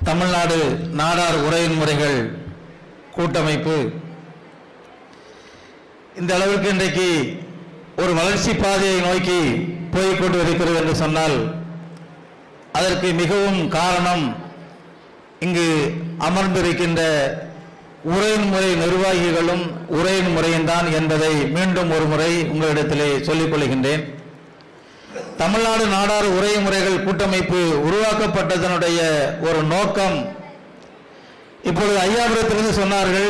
தமிழ்நாடு நாடார் உரையின் முறைகள் கூட்டமைப்பு இந்த அளவிற்கு இன்றைக்கு ஒரு வளர்ச்சி பாதையை நோக்கி போய்கொண்டு இருக்கிறது என்று சொன்னால் அதற்கு மிகவும் காரணம் இங்கு அமர்ந்திருக்கின்ற உரையின் முறை நிர்வாகிகளும் உரையின் முறையும் தான் என்பதை மீண்டும் ஒரு முறை உங்களிடத்திலே சொல்லிக் கொள்கின்றேன். தமிழ்நாடு நாடார் உரை முறைகள் கூட்டமைப்பு உருவாக்கப்பட்டதனுடைய ஒரு நோக்கம், இப்பொழுது ஐயாபுரத்திலிருந்து சொன்னார்கள்,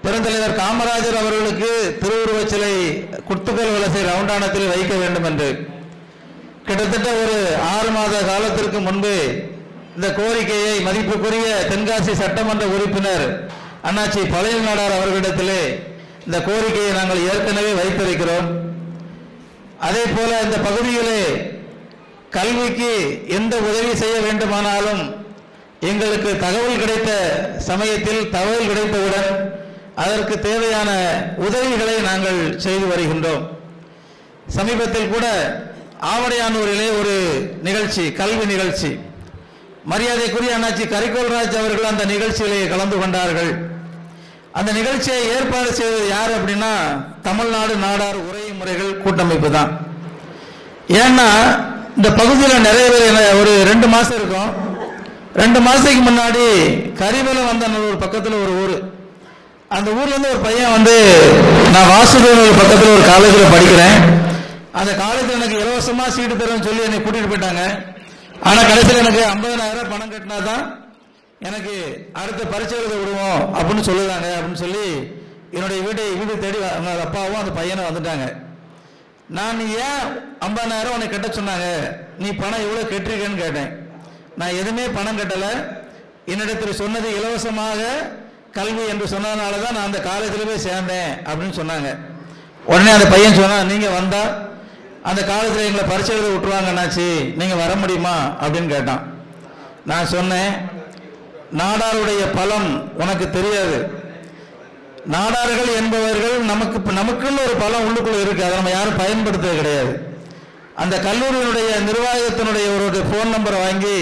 பெருந்தலைவர் காமராஜர் அவர்களுக்கு திருவுருவச் சிலை குத்துக்கல் வலசை ரவுண்டானத்தில் வைக்க வேண்டும் என்று கிட்டத்தட்ட ஒரு 6 மாத காலத்திற்கு முன்பு இந்த கோரிக்கையை மதிப்புக்குரிய தென்காசி சட்டமன்ற உறுப்பினர் அண்ணாச்சி பழைய நாடார் அவர்களிடத்திலே இந்த கோரிக்கையை நாங்கள் ஏற்கனவே வைத்திருக்கிறோம். அதே போல இந்த பகுதியிலே கல்விக்கு எந்த உதவி செய்ய வேண்டுமானாலும் எங்களுக்கு தகவல் கிடைத்த சமயத்தில் தகவல் கிடைத்தவுடன் அதற்கு தேவையான உதவிகளை நாங்கள் செய்து வருகின்றோம். சமீபத்தில் கூட ஆவடையானூரிலே ஒரு நிகழ்ச்சி, கல்வி நிகழ்ச்சி, மரியாதைக்குரிய அண்ணாச்சி கரிகோல்ராஜ் அவர்கள் அந்த நிகழ்ச்சியிலே கலந்து கொண்டார்கள். அந்த நிகழ்ச்சியை ஏற்பாடு செய்தது யார் அப்படின்னா தமிழ்நாடு நாடார் உரை முறைகள் கூட்டமைப்பு தான். ஏன்னா இந்த பகுதியில் நிறைய பேர் ஒரு 2 மாசம் இருக்கும். 2 மாசத்துக்கு முன்னாடி கரிவலம் வந்த ஒரு பக்கத்தில் ஒரு ஊர், அந்த ஊர்ல இருந்து ஒரு பையன் வந்து, நான் வாசுதேவன் பக்கத்தில் ஒரு காலேஜில் படிக்கிறேன், அந்த காலேஜில் எனக்கு இலவசமா சீட்டு தரும்னு சொல்லி என்னை கூட்டிட்டு போயிட்டாங்க. ஆனா கடைசியில் எனக்கு 50,000 பணம் கட்டினா தான் எனக்கு அடுத்த பரீட்சை எழுத விடுவோம் அப்படின்னு சொல்லுறாங்க அப்படின்னு சொல்லி என்னுடைய வீடு தேடி அப்பாவும் அந்த பையனை வந்துட்டாங்க. நான் ஏன் 50,000 உனக்கு கட்ட சொன்னாங்க, நீ பணம் எவ்வளவு கட்டிருக்கேன்னு கேட்டேன். நான் எதுவுமே பணம் கட்டல, என்னிடத்தில் சொன்னது இலவசமாக கல்வி என்று சொன்னதுனால தான் நான் அந்த காலேஜில் போய் சேர்ந்தேன் அப்படின்னு சொன்னாங்க. உடனே அந்த பையன் சொன்னா, நீங்க வந்தா அந்த காலேஜில் எங்களை பரீட்சை எழுத விட்டுருவாங்கன்னாச்சு, நீங்க வர முடியுமா அப்படின்னு கேட்டான். நான் சொன்னேன், நாடாருடைய பலம் உனக்கு தெரியாது. நாடார்கள் என்பவர்கள் நமக்குன்னு ஒரு பலம் உள்ளுக்குள்ள இருக்கு, அதை நம்ம யாரும் பயன்படுத்துவது கிடையாது. அந்த கல்லூரியினுடைய நிர்வாகத்தினுடைய ஒரு போன் நம்பரை வாங்கி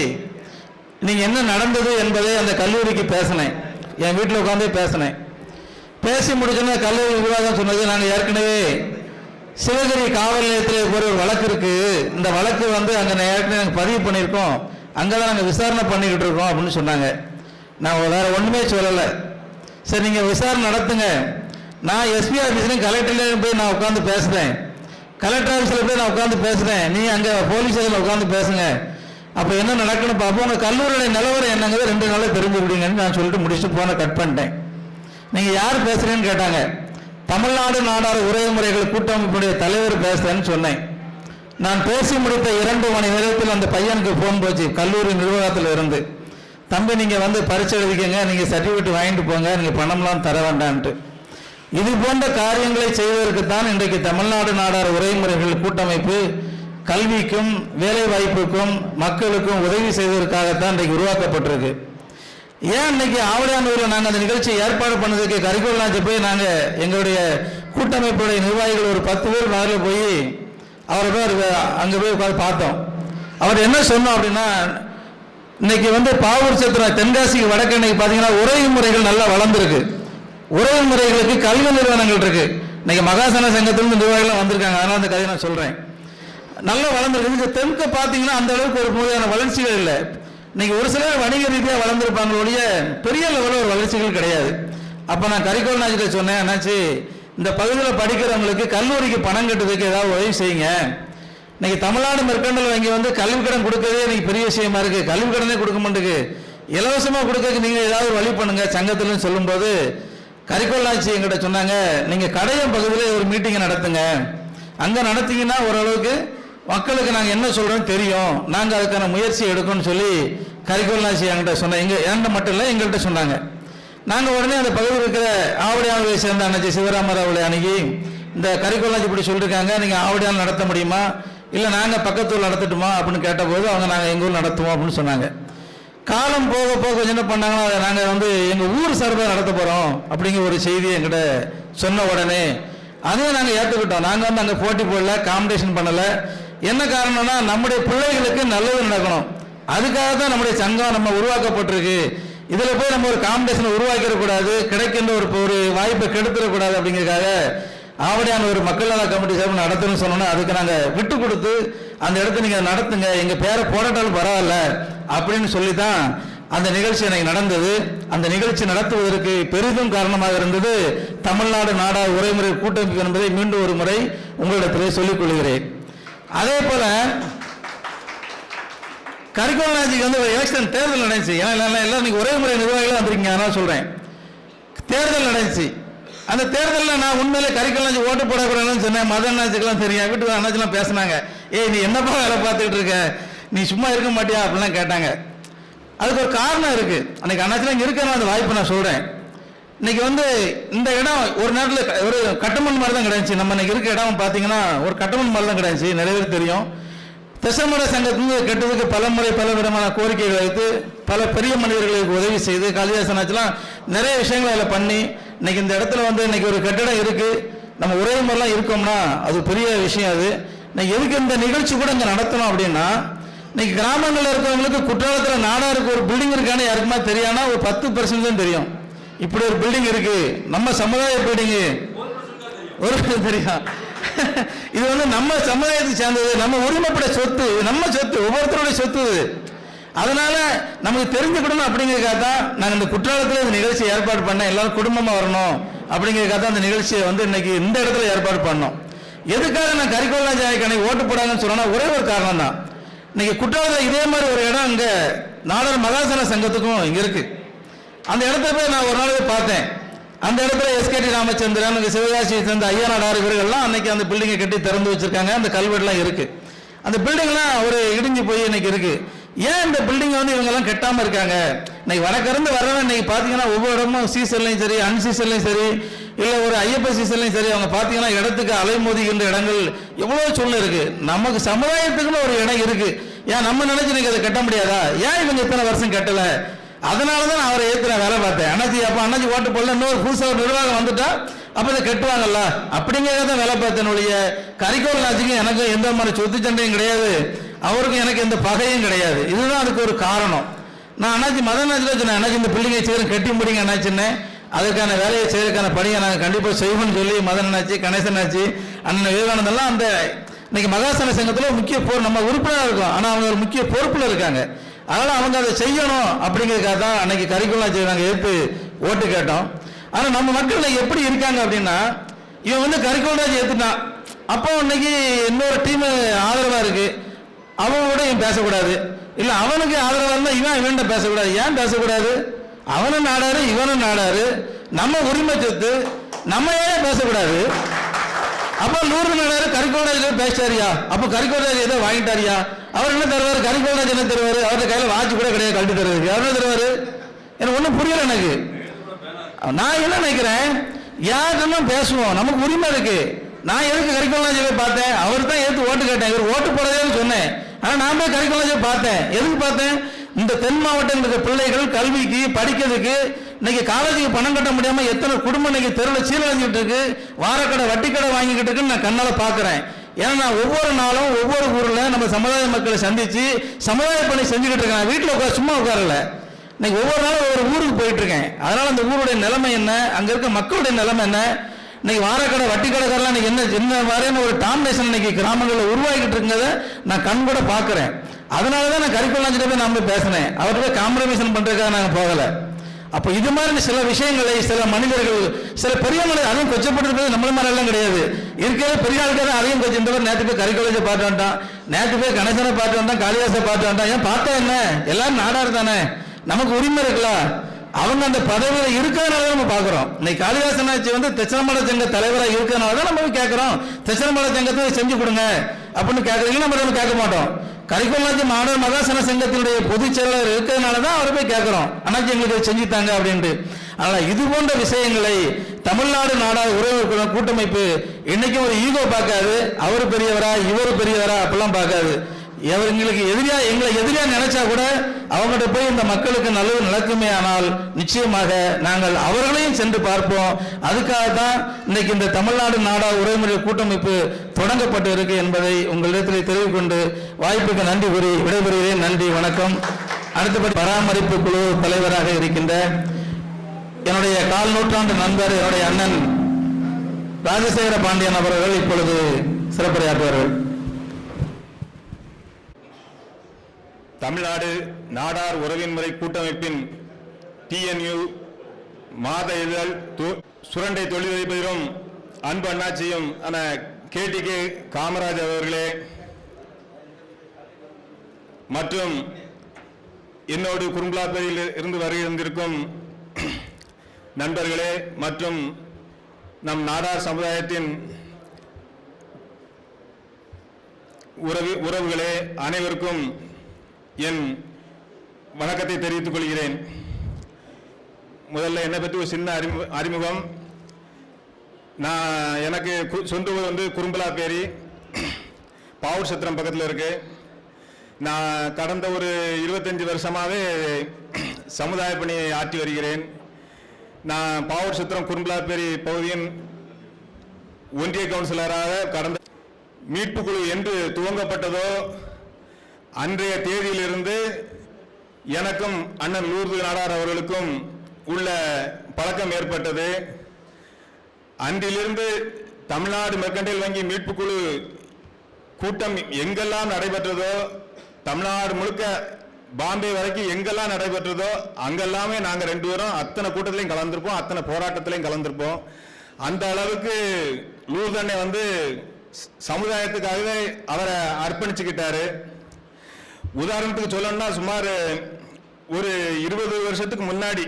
நீங்க என்ன நடந்தது என்பதை அந்த கல்லூரிக்கு பேசினேன். என் வீட்டில் உட்காந்து பேசினேன். பேசி முடிச்சோன்னா கல்லூரி நிர்வாகம் சொன்னது, நாங்கள் ஏற்கனவே சிவகிரி காவல் நிலையத்தில் ஒரு வழக்கு இருக்கு, இந்த வழக்கு வந்து அங்கே ஏற்கனவே நாங்கள் பதிவு பண்ணியிருக்கோம், அங்கதான் நாங்கள் விசாரணை பண்ணிக்கிட்டு இருக்கோம் அப்படின்னு சொன்னாங்க. நான் வேற ஒண்ணுமே சொல்லலை. சரி நீங்க விசாரணை நடத்துங்க, நான் எஸ்பி ஆபீஸ்லையும் கலெக்டர்லையும் போய் நான் உட்காந்து பேசுறேன், கலெக்டர் ஆபீஸ்ல போய் நான் உட்காந்து பேசுறேன், நீ அங்க போலீஸ் ஸ்டேஷன்ல உட்காந்து பேசுங்க, அப்ப என்ன நடக்கணும் பார்ப்போம், உங்க கல்லூரியுடைய நிலவரம் என்னங்கிறத 2 நாள்ல தெரிஞ்சு விடுங்கன்னு நான் சொல்லிட்டு முடிச்சுட்டு போன கட் பண்ணிட்டேன். நீங்க யார் பேசுறேன்னு கேட்டாங்க. தமிழ்நாடு நாடார் உரை முறைகள் கூட்டமைப்புடைய தலைவர் பேசுறேன்னு சொன்னேன். நான் பேசி முடித்த 2 மணி நேரத்தில் அந்த பையனுக்கு போன் போச்சு கல்லூரி நிர்வாகத்தில் இருந்து, தம்பி நீங்க வந்து பரீட்சை எழுதிக்கங்க, நீங்க சர்டிபிகேட் வாங்கிட்டு போங்க, நீங்க பணம்லாம் தர வேண்டான்ட்டு. இது போன்ற காரியங்களை செய்வதற்கு தான் இன்றைக்கு தமிழ்நாடு நாடார் உரைமுறைகள் கூட்டமைப்பு கல்விக்கும் வேலை வாய்ப்புக்கும் மக்களுக்கும் உதவி செய்வதற்காகத்தான் இன்றைக்கு உருவாக்கப்பட்டிருக்கு. ஏன் இன்னைக்கு ஆவடையானூரில் நாங்கள் அந்த நிகழ்ச்சியை ஏற்பாடு பண்ணதுக்கு கரிகோல்ராஜ் போய் நாங்கள் எங்களுடைய கூட்டமைப்புடைய நிர்வாகிகள் ஒரு 10 பேர் நேரில் போய் அவரை போய் அங்கே போய் உட்காந்து பார்த்தோம். அவர் என்ன சொன்னோம் அப்படின்னா, இன்னைக்கு வந்து பாவூர் சத்திரம் தென்காசிக்கு வடக்கு இன்னைக்கு பார்த்தீங்கன்னா உரை முறைகள் நல்லா வளர்ந்துருக்கு. உரை முறைகளுக்கு கல்வி நிறுவனங்கள் இருக்கு. இன்னைக்கு மகாசன சங்கத்திலிருந்து நிர்வாகிகள் வந்திருக்காங்க, அதனால அந்த கதையை நான் சொல்றேன். நல்லா வளர்ந்துருக்கு. தென்க பார்த்தீங்கன்னா அந்த அளவுக்கு ஒரு முறையான வளர்ச்சிகள் இல்லை. இன்னைக்கு ஒரு சிலர் வணிக ரீதியாக வளர்ந்துருப்பாங்களுடைய பெரிய லெவலில் ஒரு வளர்ச்சிகள் கிடையாது. அப்போ நான் கரிகோல்ராஜ்கிட்ட சொன்னேன், என்னாச்சு இந்த பகுதியில் படிக்கிறவங்களுக்கு கல்லூரிக்கு பணம் கட்டுறதுக்கு ஏதாவது உதவி செய்யுங்க. இன்னைக்கு தமிழ்நாடு மெர்கண்டல் வங்கி வந்து கல்வி கடன் கொடுக்கறதே இன்னைக்கு பெரிய விஷயமா இருக்கு, கல்வி கடனே கொடுக்க மாட்டேங்குது, இலவசமாக கொடுக்கறதுக்கு நீங்க ஏதாவது ஒரு வழி பண்ணுங்க சங்கத்திலும் சொல்லும்போது கரிகோல்ராஜ் எங்கிட்ட சொன்னாங்க, நீங்க கடையம் பகுதியில் ஒரு மீட்டிங்கை நடத்துங்க, அங்க நடத்தீங்கன்னா ஓரளவுக்கு மக்களுக்கு நாங்கள் என்ன சொல்றோம் தெரியும், நாங்கள் அதுக்கான முயற்சி எடுக்கணும்னு சொல்லி கரிகோல்ராஜ் என்கிட்ட சொன்னாங்க. என்கிட்ட மட்டும் இல்லை எங்கள்கிட்ட சொன்னாங்க. நாங்கள் உடனே அந்த பகுதியில் இருக்கிற ஆவடியாவை சேர்ந்த அண்ணாச்சி சிவராமராவளை அணுகி, இந்த கரிகோல்ராஜ் இப்படி சொல்லியிருக்காங்க, நீங்கள் ஆவடியால் நடத்த முடியுமா, இல்லை நாங்கள் பக்கத்தூர் நடத்தட்டுமா அப்படின்னு கேட்டபோது அவங்க நாங்கள் எங்கள் ஊர் நடத்துவோம் அப்படின்னு சொன்னாங்க. காலம் போக போக என்ன பண்ணாங்கன்னா, அதை நாங்கள் வந்து எங்கள் ஊர் சார்பாக நடத்த போகிறோம் அப்படிங்கிற ஒரு செய்தியை எங்கிட்ட சொன்ன உடனே அதையும் நாங்கள் ஏற்றுக்கிட்டோம். நாங்கள் வந்து அங்கே போட்டி போடல, காம்படிஷன் பண்ணலை. என்ன காரணம்னா நம்முடைய பிள்ளைகளுக்கு நல்லது நடக்கணும், அதுக்காக தான் நம்முடைய சங்கம் நம்ம உருவாக்கப்பட்டிருக்கு. இதுல போய் நம்ம ஒரு காம்படிஷன் உருவாக்கிடக்கூடாது, கிடைக்கின்ற ஒரு வாய்ப்பை கெடுத்துடக்கூடாது அப்படிங்கிறதுக்காக ஆவடியான ஒரு மக்கள் நல கமிட்டி சார்பு நடத்தணும்னு சொன்னோன்னா அதுக்கு நாங்கள் விட்டு கொடுத்து அந்த இடத்த நீங்கள் நடத்துங்க, எங்கள் பேரை போராட்டாலும் பரவாயில்ல அப்படின்னு சொல்லி தான் அந்த நிகழ்ச்சி எனக்கு நடந்தது. அந்த நிகழ்ச்சி நடத்துவதற்கு பெரிதும் காரணமாக இருந்தது தமிழ்நாடு நாடார் உரைமுறை கூட்டமைப்பு என்பதை மீண்டும் ஒரு முறை உங்களிடத்திலே சொல்லிக் கொள்கிறேன். அதே போல கரிகோல்ராஜுக்கு வந்து ஒரு எலெக்ஷன் தேர்தல் நடந்துச்சு. ஏன்னா எல்லாம் இன்னைக்கு ஒரே முறை நிர்வாகிகள் வந்திருக்கீங்க, அதனால சொல்றேன். தேர்தல் நடந்துச்சு. அந்த தேர்தலில் நான் உண்மையிலே கரிகோல்ராஜ் ஓட்டு போடக்கூடாதுன்னு சொன்னேன். மத அண்ணாச்சிக்கெல்லாம் தெரியும், வீட்டுக்கு அண்ணாச்சிலாம் பேசினாங்க. ஏய் நீ என்னப்பா வேலை பார்த்துக்கிட்டு இருக்க, நீ சும்மா இருக்க மாட்டியா அப்படிலாம் கேட்டாங்க. அதுக்கு ஒரு காரணம் இருக்கு. அன்னைக்கு அண்ணாச்சிலாம் இருக்கிற அந்த வாய்ப்பு நான் சொல்றேன். இன்னைக்கு வந்து இந்த இடம் ஒரு நேரத்தில் ஒரு கட்டமண் மாதிரி தான் கிடையாது. நம்ம இன்னைக்கு இருக்க இடம் பார்த்தீங்கன்னா ஒரு கட்டமண் மாதிரி தான் கிடையாது, நிறைய பேர் தெரியும். தெசமட சங்கத்திலிருந்து கெட்டதுக்கு பல முறை பல விதமான கோரிக்கைகளை வைத்து பல பெரிய மனிதர்களுக்கு உதவி செய்து காளிதாசனாச்சுலாம் நிறைய விஷயங்களை அதில் பண்ணி இன்னைக்கு இந்த இடத்துல வந்து இன்னைக்கு ஒரு கட்டடம் இருக்கு. நம்ம ஒரே மாதிரிலாம் இருக்கோம்னா அது பெரிய விஷயம். அது இன்னைக்கு எதுக்கு இந்த நிகழ்ச்சி கூட இங்கே நடத்தணும் அப்படின்னா, இன்னைக்கு கிராமங்களில் இருக்கிறவங்களுக்கு குற்றாலத்தில் நாடாருக்கு ஒரு பில்டிங் இருக்கான்னு யாருக்குமா தெரியானா ஒரு 10% தான் தெரியும். இப்படி ஒரு பில்டிங் இருக்கு, நம்ம சமுதாய பில்டிங்கு ஒரு தெரியும். இது வந்து நம்ம சமுதாயத்தை சேர்ந்தது, நம்ம உரிமைப்பட சொத்து, நம்ம சொத்து, ஒவ்வொருத்தருடைய சொத்து. அதனால நமக்கு தெரிஞ்சுக்கணும் அப்படிங்கிறதுக்காக தான் நாங்கள் இந்த குற்றாலத்தில் இந்த நிகழ்ச்சி ஏற்பாடு பண்ணேன். எல்லாரும் குடும்பமாக வரணும் அப்படிங்கிறதுக்காக தான் இந்த நிகழ்ச்சியை வந்து இன்னைக்கு இந்த இடத்துல ஏற்பாடு பண்ணோம். எதுக்காக நான் கரிகோல்ராஜ் ஐயக்கனை ஓட்டு போடாங்கன்னு சொன்னா ஒரே ஒரு காரணம் தான். இன்னைக்கு குற்றாலத்தில் இதே மாதிரி ஒரு இடம் இங்க நாடார் மகாசன சங்கத்துக்கும் இங்க இருக்கு. அந்த இடத்த போய் நான் ஒரு நாள் போய் பார்த்தேன். அந்த இடத்துல எஸ்கேடி ராமச்சந்திரன், சிவகாசியை சேர்ந்த ஐயா நாடார் இவர்கள்லாம் அன்னைக்கு அந்த பில்டிங்கை கட்டி திறந்து வச்சிருக்காங்க. அந்த கல்வெட்டுலாம் இருக்கு. அந்த பில்டிங்லாம் ஒரு இடிஞ்சு போய் இன்னைக்கு இருக்கு. ஏன் இந்த பில்டிங்கை வந்து இவங்கெல்லாம் கட்டாமல் இருக்காங்க? இன்னைக்கு வடக்கிருந்து வரவன் இன்னைக்கு பார்த்தீங்கன்னா ஒவ்வொரு இடமும் சீசன்லையும் சரி அன்சீசன்லையும் சரி இல்லை ஒரு ஐயப்ப சீசன்லையும் சரி அவங்க பார்த்தீங்கன்னா இடத்துக்கு அலைமோதிக்கின்ற இடங்கள் எவ்வளோ சூழ்நிலை இருக்கு. நமக்கு சமுதாயத்துக்குன்னு ஒரு இடம் இருக்கு. ஏன் நம்ம நினைச்சு இன்னைக்கு அதை கட்ட முடியாதா? ஏன் இவங்க இத்தனை வருஷம் கட்டல? அதனால தான் நான் அவரை ஏற்று வேலை பார்த்தேன். அண்ணாச்சி அப்போ அண்ணாச்சி ஓட்டு போடல, இன்னொரு புதுசாக ஒரு நிர்வாகம் வந்துட்டா அப்போ இதை கட்டுவாங்கல்ல அப்படிங்கிறத வேலை பார்த்தேன். ஒழிய கரிகோல்ராஜுக்கும் எனக்கும் எந்த மாதிரி சொத்து சண்டையும் கிடையாது, அவருக்கும் எனக்கு எந்த பகையும் கிடையாது. இதுதான் அதுக்கு ஒரு காரணம். நான் அண்ணாச்சி மதநாச்சில் சொன்னேன், அண்ணாச்சி இந்த பில்டிங்கை சீக்கிரம் கட்டி முடிங்க அண்ணாச்சின்னு. அதுக்கான வேலையை செய்யறதுக்கான பணியை நாங்கள் கண்டிப்பாக செய்வோம்னு சொல்லி மதன் அண்ணாச்சி, கணேசன் ஆச்சு, அண்ணன் விவேகானந்தெல்லாம் அந்த இன்னைக்கு மகாசன சங்கத்தில் முக்கிய நம்ம உறுப்பினராக இருக்கோம், ஆனால் அவங்க ஒரு முக்கிய பொறுப்பில் இருக்காங்க. அதனால அவங்க அதை செய்யணும் அப்படிங்கிறதுக்காக தான் அன்னைக்கு கரிகோல்ராஜ் நாங்கள் ஏற்று ஓட்டு கேட்டோம். ஆனால் நம்ம மக்கள் எப்படி இருக்காங்க அப்படின்னா, இவன் வந்து கரிகோல்ராஜ் ஏற்றுட்டான், அப்போ இன்னைக்கு இன்னொரு டீம் ஆதரவாக இருக்கு, அவனோட இவன் பேசக்கூடாது. இல்லை அவனுக்கு ஆதரவாக இருந்தால் இவன்கிட்ட பேசக்கூடாது. ஏன் பேசக்கூடாது? அவனும் நாடாரு இவனும் நாடாரு, நம்ம உரிமை சொத்து, நம்ம ஏன் பேசக்கூடாது? அப்போ 100 நாடாரு கரிகோல்ராஜ் பேசிட்டாரியா? அப்போ கரிகோல்ராஜ் ஏதோ வாங்கிட்டாரியா? அவர் என்ன தருவார்? கரிகோல்ராஜ் என்ன தருவார்? அவர்கிட்ட கையில் வாட்சி கூட கிடையாது கழட்டி தருவாரு. அவர் என்ன தருவாரு? எனக்கு ஒன்றும் புரியல. எனக்கு நான் என்ன நினைக்கிறேன், யார்கிட்ட பேசுவோம், நமக்கு உரிமை இருக்கு. நான் எதுக்கு கரிகோல்ராஜ் பார்த்தேன்? அவர் தான் எடுத்து ஓட்டு கேட்டேன், இவர் ஓட்டு போடவேன்னு சொன்னேன். ஆனால் நான் போய் கரிகோல்ராஜ் பார்த்தேன். எதுக்கு பார்த்தேன்? இந்த தென் மாவட்டங்களுக்கு பிள்ளைகள் கல்விக்கு படிக்கிறதுக்கு இன்னைக்கு காலேஜுக்கு பணம் கட்ட முடியாம எத்தனை குடும்பம் இன்னைக்கு தெருவில் சீரழிஞ்சிட்டு இருக்கு, வாரக்கடை வட்டி கடை வாங்கிக்கிட்டு இருக்குன்னு நான் கண்ணால பாக்குறேன். ஏன்னா நான் ஒவ்வொரு நாளும் ஒவ்வொரு ஊர்ல நம்ம சமுதாய மக்களை சந்திச்சு சமுதாய பணி செஞ்சுக்கிட்டு இருக்கேன். வீட்டில் உட்கார சும்மா உட்காரல, இன்னைக்கு ஒவ்வொரு நாளும் ஒவ்வொரு ஊருக்கு போயிட்டு இருக்கேன். அதனால அந்த ஊருடைய நிலைமை என்ன, அங்க இருக்க மக்களுடைய நிலைமை என்ன, இன்னைக்கு வாரக்கடை வட்டி கடைக்காரெல்லாம் இன்னைக்கு என்ன மாதிரியான ஒரு டாமினேஷன் இன்னைக்கு கிராமங்களில் உருவாக்கிட்டு இருக்குங்கிறத நான் கண் கூட பாக்குறேன். அதனாலதான் நான் கரிகோல்ராஜ்கிட்ட போய் நான் போய் பேசினேன். அவர்கிட்ட காம்ப்ரமைசன் பண்றதுக்காக நாங்கள் போகல. அப்போ இது மாதிரி சில விஷயங்களை சில மனிதர்கள் சில பெரிய மனிதர் அதுவும் கொச்சப்பட்டிருப்பது நம்மள மாதிரி எல்லாம் கிடையாது. இருக்கிற பெரிய ஆளுக்காக அதையும் கொஞ்சம் இந்த மாதிரி நேற்று போய் கரிகோல்ராஜை பார்த்து வந்துட்டான், நேற்று போய் கணேசனை பார்த்து வந்தான், காளிதாசை பார்த்து வந்துட்டான். ஏன் பார்த்தா என்ன, எல்லாரும் நாடார் தானே, நமக்கு உரிமை இருக்குல்ல. அவங்க அந்த பதவியில் இருக்கிறதுனால நம்ம பார்க்குறோம். இன்னைக்கு காளிதாசனாச்சி வந்து தெச்சனமட சங்க தலைவராக இருக்கிறதுனால தான் நம்ம கேட்குறோம், தெச்சனமட சங்கத்தை செஞ்சு கொடுங்க அப்படின்னு கேட்குறீங்க. நம்ம கேட்க மாட்டோம். கரிகோல்ராஜ் மாணவர் மகாசன சங்கத்தினுடைய பொதுச் செயலாளர் இருக்கிறதுனால தான் அவரை போய் கேட்கிறோம், அண்ணாச்சி எங்களுக்கு செஞ்சுட்டாங்க அப்படின்ட்டு. ஆனால் இது போன்ற விஷயங்களை தமிழ்நாடு நாடார் உறவு கூட்டமைப்பு இன்னைக்கும் ஒரு ஈகோ பார்க்காது, அவர் பெரியவரா இவர் பெரியவரா அப்படிலாம் பார்க்காது. எங்களுக்கு எங்களை எதிரியா நினைச்சா கூட அவங்ககிட்ட போய் இந்த மக்களுக்கு நல்லது நடக்குமே ஆனால் நிச்சயமாக நாங்கள் அவர்களையும் சென்று பார்ப்போம். அதுக்காக தான் இன்னைக்கு இந்த தமிழ்நாடு நாடா உறவுமுறை கூட்டமைப்பு தொடங்கப்பட்டு இருக்கு என்பதை உங்களிடத்தில் தெரிவிக்கொண்டு வாய்ப்புக்கு நன்றி கூறி விடைபெறுகிறேன். நன்றி, வணக்கம். அடுத்தபடி பராமரிப்பு குழு தலைவராக இருக்கின்ற என்னுடைய கால் நூற்றாண்டு நண்பர் என்னுடைய அண்ணன் ராஜசேகர பாண்டியன் அவர்கள் இப்பொழுது சிறப்புரையாற்றுவார்கள். தமிழ்நாடு நாடார் உறவின்முறை கூட்டமைப்பின் TNU மாத இதழ் சுரண்டை தொழிலதிபரும் அன்பு அண்ணாச்சியும் KTK காமராஜ் அவர்களே மற்றும் என்னோடு குறும்பலாப்பேரியில் இருந்து வருகின்றிருக்கும் நண்பர்களே மற்றும் நம் நாடார் சமுதாயத்தின் உறவுகளே அனைவருக்கும் என் வணக்கத்தை தெரிவித்துக் கொள்கிறேன். முதல்ல என்னை பற்றி ஒரு சின்ன அறிமுகம். எனக்கு சொந்த ஊர் வந்து குறும்பலாப்பேரி, பாவூர் சத்திரம் பக்கத்தில் இருக்கு. நான் கடந்த ஒரு 25 வருஷமாகவே சமுதாய பணியை ஆற்றி வருகிறேன். நான் பாவூர் சத்திரம் குறும்பலாப்பேரி பகுதியின் ஒன்றிய கவுன்சிலராக கடந்த மீட்பு குழு என்று துவங்கப்பட்டதோ அன்றைய தேதியிலிருந்து எனக்கும் அண்ணன் லூர்து நாடார் அவர்களுக்கும் உள்ள பழக்கம் ஏற்பட்டது. அன்றிலிருந்து தமிழ்நாடு மெர்கண்டைல் வங்கி மீட்பு குழு கூட்டம் எங்கெல்லாம் நடைபெற்றதோ, தமிழ்நாடு முழுக்க பாம்பே வரைக்கும் எங்கெல்லாம் நடைபெற்றதோ அங்கெல்லாமே நாங்கள் 2 பேரும் அத்தனை கூட்டத்திலையும் கலந்துருப்போம், அத்தனை போராட்டத்திலையும் கலந்துருப்போம். அந்த அளவுக்கு லூர்தண்ணை வந்து சமுதாயத்துக்காகவே அவரை அர்ப்பணிச்சுக்கிட்டாரு. உதாரணத்துக்கு சொல்லணும்னா சுமார் ஒரு 20 வருஷத்துக்கு முன்னாடி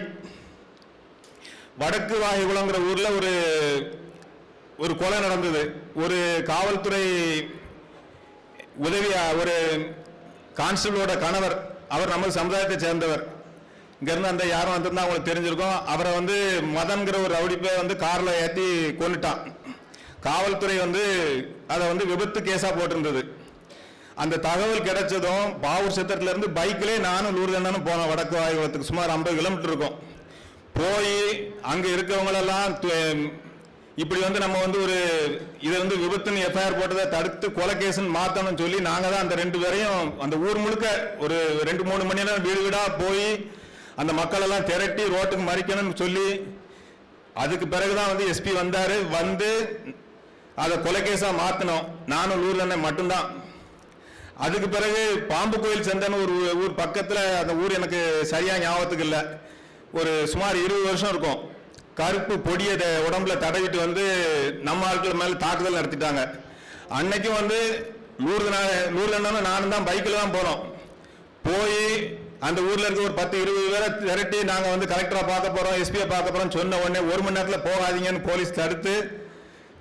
வடக்கு வாயுகுளங்கிற ஊர்ல ஒரு கொலை நடந்தது. ஒரு காவல்துறை உதவி ஒரு கான்ஸ்டபிளோட கணவர், அவர் நம்ம சமுதாயத்தை சேர்ந்தவர். இங்கிருந்து அந்த யாரும் வந்திருந்தா அவங்களுக்கு தெரிஞ்சிருக்கும். அவரை வந்து மதன்கிற ஒரு ரவுடிப்பை வந்து கார்ல ஏற்றி கொண்டுட்டான். காவல்துறை வந்து அதை வந்து விபத்து கேஸா போட்டிருந்தது. அந்த தகவல் கிடைச்சதும் பாவூர் சத்திரத்துல இருந்து பைக்கிலே நானும் லூர்தண்ணனும் போனோம். வடக்கு வாயுகுளத்துக்கு சுமார் 50 கிலோமீட்டர் இருக்கும். போய் அங்க இருக்கவங்களெல்லாம் இப்படி வந்து நம்ம வந்து இது வந்து விபத்துன்னு FIR போட்டதை தடுத்து கொலை கேஸ்ன்னு மாத்தணும்னு சொல்லி நாங்க தான் அந்த 2 பேரையும் அந்த ஊர் முழுக்க ஒரு 2-3 மணி நேரம் வீடு வீடா போய் அந்த மக்கள் எல்லாம் திரட்டி ரோட்டுக்கு மறிக்கணும்னு சொல்லி, அதுக்கு பிறகுதான் வந்து SP வந்தாரு. வந்து அதை கொலை கேஸா மாத்தணும் நானும் லூர்தண்ணன் மட்டும்தான். அதுக்கு பிறகு பாம்பு கோயில் சந்தைன்னு ஒரு ஊர் பக்கத்தில், அந்த ஊர் எனக்கு சரியா ஞாபகத்துக்கு இல்லை, ஒரு சுமார் 20 வருஷம் இருக்கும். கருப்பு பொடியை உடம்புல தடவிட்டு வந்து நம்ம ஆட்கள் மேலே தாக்குதல் நடத்திட்டாங்க. அன்னைக்கும் வந்து லூர்தண்ணனும் நானும் தான் பைக்கில் தான் போனோம். போய் அந்த ஊர்ல இருக்க ஒரு 10-20 பேரை திரட்டி நாங்கள் வந்து கலெக்டரை பார்க்க போறோம், SPயை பார்க்க போறோம் சொன்ன உடனே 1 மணி நேரத்தில் போகாதீங்கன்னு போலீஸ் தடுத்து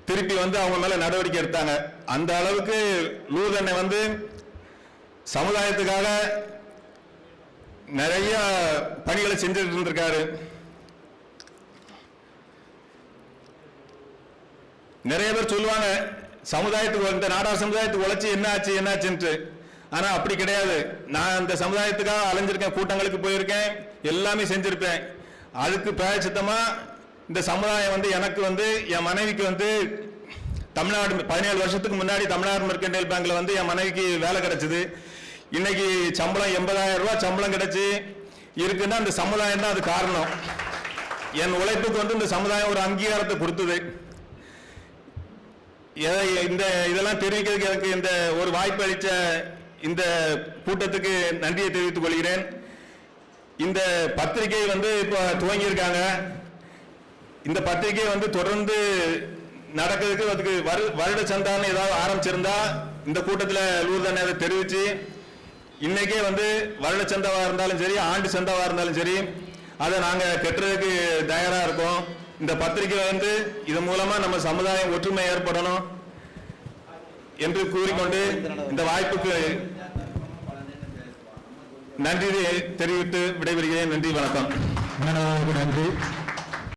திருப்பி வந்து அவங்க மேல நடவடிக்கை எடுத்தாங்க. அந்த அளவுக்கு லூர்தண்ணை வந்து சமுதாயத்துக்காக நிறைய பணிகளை செஞ்சுட்டு இருந்திருக்காரு. நிறைய பேர் சொல்லுவாங்க சமுதாயத்துக்கு, இந்த நாடார் சமுதாயத்துக்கு உழைச்சி என்னாச்சுன்ட்டு. ஆனா அப்படி கிடையாது. நான் அந்த சமுதாயத்துக்காக அலைஞ்சிருக்கேன், கூட்டங்களுக்கு போயிருக்கேன், எல்லாமே செஞ்சிருப்பேன். அதுக்கு பிரயச்சித்தமா இந்த சமுதாயம் வந்து எனக்கு வந்து என் மனைவிக்கு வந்து தமிழ்நாடு 17 வருஷத்துக்கு முன்னாடி தமிழ்நாடு மெர்கண்டைல் பேங்க்ல வந்து என் மனைவிக்கு வேலை கிடைச்சது. இன்னைக்கு சம்பளம் 80,000 ரூபாய் சம்பளம் கிடைச்சி இருக்குன்னா அந்த சமுதாயம் தான் அது காரணம். என் உழைப்புக்கு வந்து இந்த சமுதாயம் ஒரு அங்கீகாரத்தை கொடுத்தது. இதெல்லாம் தெரிவிக்கிறதுக்கு எனக்கு இந்த ஒரு வாய்ப்பு அளித்த இந்த கூட்டத்துக்கு நன்றியை தெரிவித்துக் கொள்கிறேன். இந்த பத்திரிகை வந்து இப்போ துவங்கியிருக்காங்க. இந்த பத்திரிகை வந்து தொடர்ந்து நடக்கிறதுக்கு அதுக்கு வருட சந்தான்னு ஏதாவது ஆரம்பிச்சிருந்தா இந்த கூட்டத்தில் லூர்தண்ணை அதை தெரிவித்து இன்னைக்கே வந்து வருட சந்தாவா இருந்தாலும் சரி, ஆண்டு சந்தாவா இருந்தாலும் சரி, அதை நாங்கள் கட்டுறதுக்கு தயாராக இருக்கோம். இந்த பத்திரிகை வந்து இது மூலமா நம்ம சமுதாயம் ஒற்றுமை ஏற்படணும் என்று கூறிக்கொண்டு இந்த வாய்ப்புக்கு நன்றி தெரிவித்து விடைபெறுகிறேன். நன்றி, வணக்கம். நன்றி.